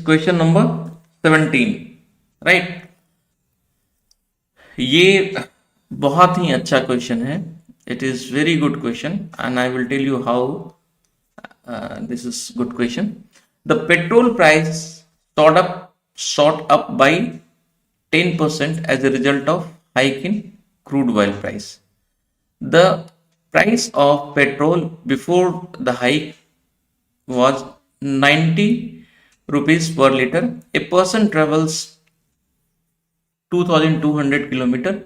Question number 17, right. ये बहुत ही अच्छा क्वेश्चन है। It is very good question and I will tell you how this is good question. The petrol price shot up by 10% as a result of hike in crude oil price. The price of petrol before the hike was 90 rupees per liter. A person travels 2200 kilometer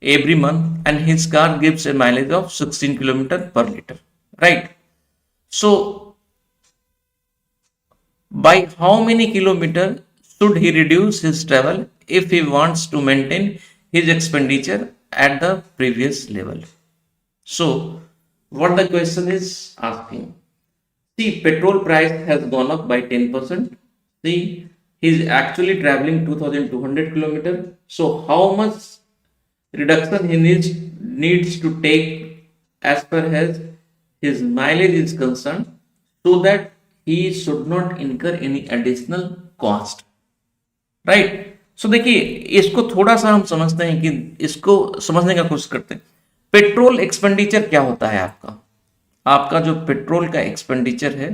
every month and his car gives a mileage of 16 kilometer per liter, right? So by how many kilometer should he reduce his travel if he wants to maintain his expenditure at the previous level? So what the question is asking, see, petrol price has gone up by 10%. See, he is actually traveling 2200 kilometer. So how much reduction he needs to take as per as his mileage is concerned, so that he should not incur any additional cost, right. So देखिए, इसको थोड़ा सा हम समझते हैं कि इसको समझने का कोशिश करते हैं। पेट्रोल एक्सपेंडिचर क्या होता है आपका? आपका जो पेट्रोल का एक्सपेंडिचर है,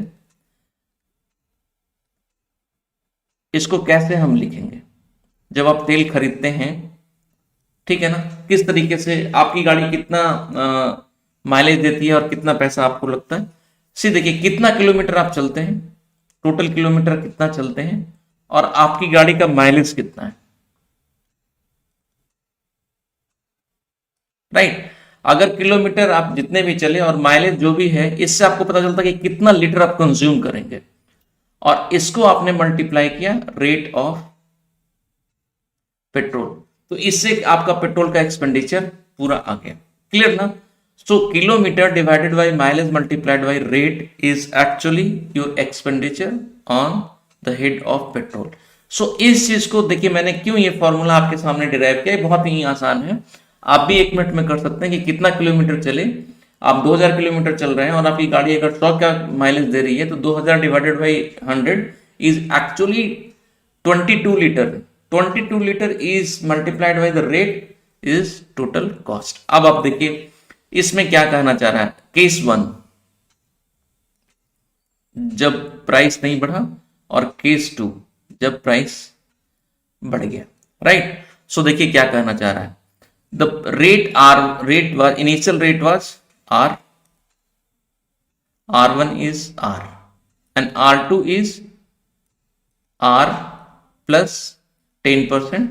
इसको कैसे हम लिखेंगे? जब आप तेल खरीदते हैं, ठीक है ना, किस तरीके से आपकी गाड़ी कितना माइलेज देती है और कितना पैसा आपको लगता है? सी देखिए, कितना किलोमीटर आप चलते हैं, टोटल किलोमीटर कितना चलते हैं और आपकी गाड़ी का माइलेज कितना है, राइट। अगर किलोमीटर आप जितने भी चले और माइलेज जो भी है, इससे आपको पता चलता है कि कितना लीटर आप कंज्यूम करेंगे, और इसको आपने मल्टीप्लाई किया रेट ऑफ पेट्रोल, तो इससे आपका पेट्रोल का एक्सपेंडिचर पूरा आ गया। क्लियर ना? So kilometre divided by mileage multiplied by rate is actually your expenditure on the head of petrol. So इस चीज को देखिए, मैंने क्यों ये फॉर्मूला आपके सामने डिराइव किया, बहुत ही आसान है। आप भी 1 मिनट में कर सकते हैं कि कितना किलोमीटर चले। आप 2000 किलोमीटर चल रहे हैं और आपकी गाड़ी अगर 100 का माइलेज दे रही है, तो 2000 divided by 100 is actually 22 litre. 22 litre is multiplied by the rate is total cost. अब आप देखिए, इसमें क्या कहना चाह रहा है। केस 1, जब प्राइस नहीं बढ़ा, और केस 2, जब प्राइस बढ़ गया, राइट। सो देखिए क्या कहना चाह रहा है। The rate was initial rate was R, R1 is R and R2 is R plus 10%।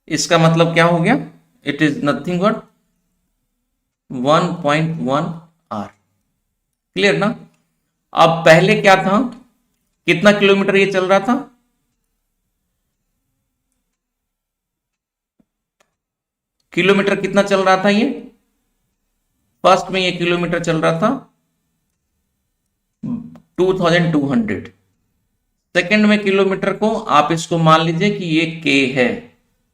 इसका मतलब क्या हो गया? It is nothing but 1.1 R। Clear ना? अब पहले क्या था, कितना किलोमीटर ये चल रहा था? किलोमीटर कितना चल रहा था ये? फर्स्ट में ये किलोमीटर चल रहा था 2200। सेकंड में किलोमीटर को आप इसको मान लीजिए कि ये K है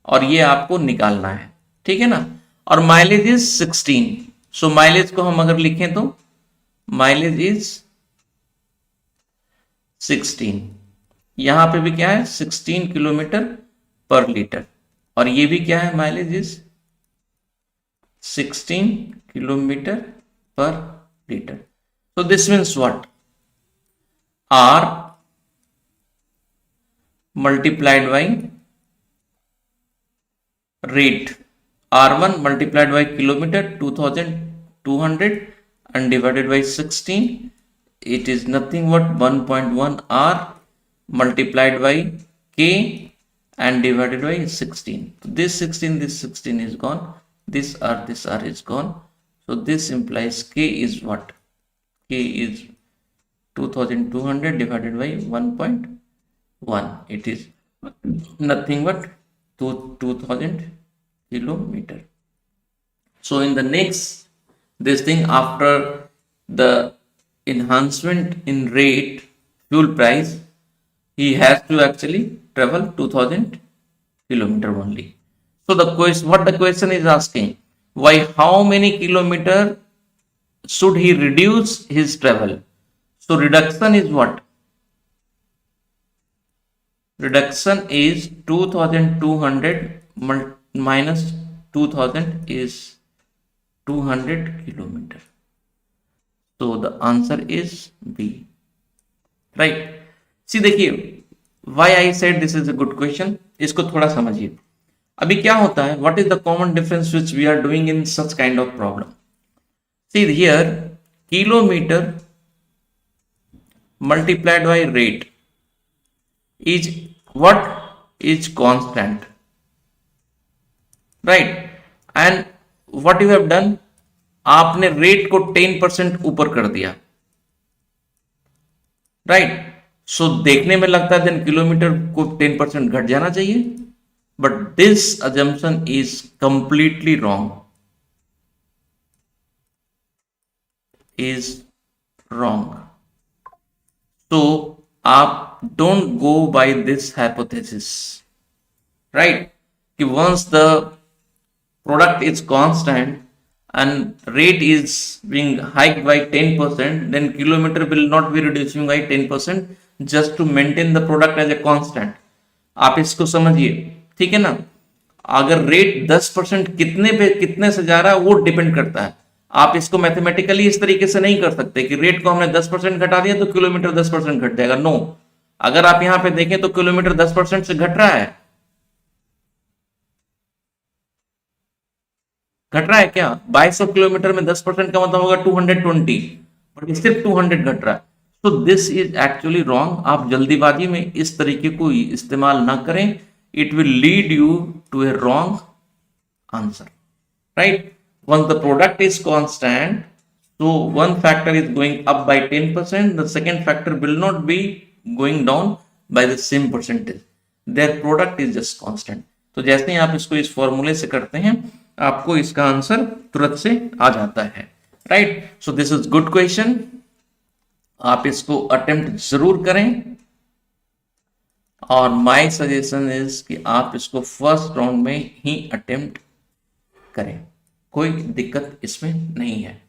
और ये आपको निकालना है, ठीक है ना। और माइलेज इज 16। सो माइलेज को हम अगर लिखें तो माइलेज इज 16। यहां पे भी क्या है? 16 किलोमीटर पर लीटर, और ये भी क्या है? Mileage is 16 kilometer per liter. So this means what? R multiplied by rate, R1 multiplied by kilometer 2200 and divided by 16, it is nothing but 1.1 R multiplied by K and divided by 16. This 16 is gone. This R is gone. So this implies K is what? K is 2200 divided by 1.1. It is nothing but 2000 kilometer. So in the next, this thing, after the enhancement in rate, fuel price, he has to actually travel 2000 kilometer only. So what the question is asking, why how many kilometer should he reduce his travel? So reduction is what? reduction is 2200 minus 2000 is 200 kilometer. So the answer is B. Right? See देखिए, why I said this is a good question. इसको थोड़ा समझिए. अभी क्या होता है? What is the common difference which we are doing in such kind of problem? See here, kilometer multiplied by rate is what is constant, right? And what you have done, आपने rate को 10% ऊपर कर दिया, right? सो देखने में लगता है then kilometre को 10% घट जाना चाहिए, but this assumption is completely wrong, is wrong. तो आप don't go by this hypothesis, right? कि once the product is constant and rate is being hiked by 10%, then kilometer will not be reducing by 10% just to maintain the product as a constant. आप इसको समझिए, ठीक है ना? अगर rate 10% कितने पे कितने से जा रहा है वो डिपेंड करता है. आप इसको मैथमेटिकली इस तरीके से नहीं कर सकते कि रेट को हमने 10% घटा दिया तो किलोमीटर 10% घट जाएगा. नो, अगर आप यहां पे देखें तो किलोमीटर 10% से घट रहा है. घट रहा है क्या? 2200 किलोमीटर में 10% का मतलब होगा 220, बट सिर्फ 200 घट रहा है. तो दिस इज एक्चुअली रॉन्ग. आप जल्दीबाजी में इस तरीके को इस्तेमाल ना करें. It will lead you to a wrong answer, right? Once the product is constant, so one factor is going up by 10%, the second factor will not be going down by the same percentage. Their product is just constant. तो जैसे ही आप इसको इस फॉर्मूले से करते हैं आपको इसका आंसर तुरंत से आ जाता है, right? So this is good question. आप इसको अटेम्प्ट जरूर करें और माय सजेशन इज कि आप इसको फर्स्ट राउंड में ही अटेम्प्ट करें. कोई दिक्कत इसमें नहीं है.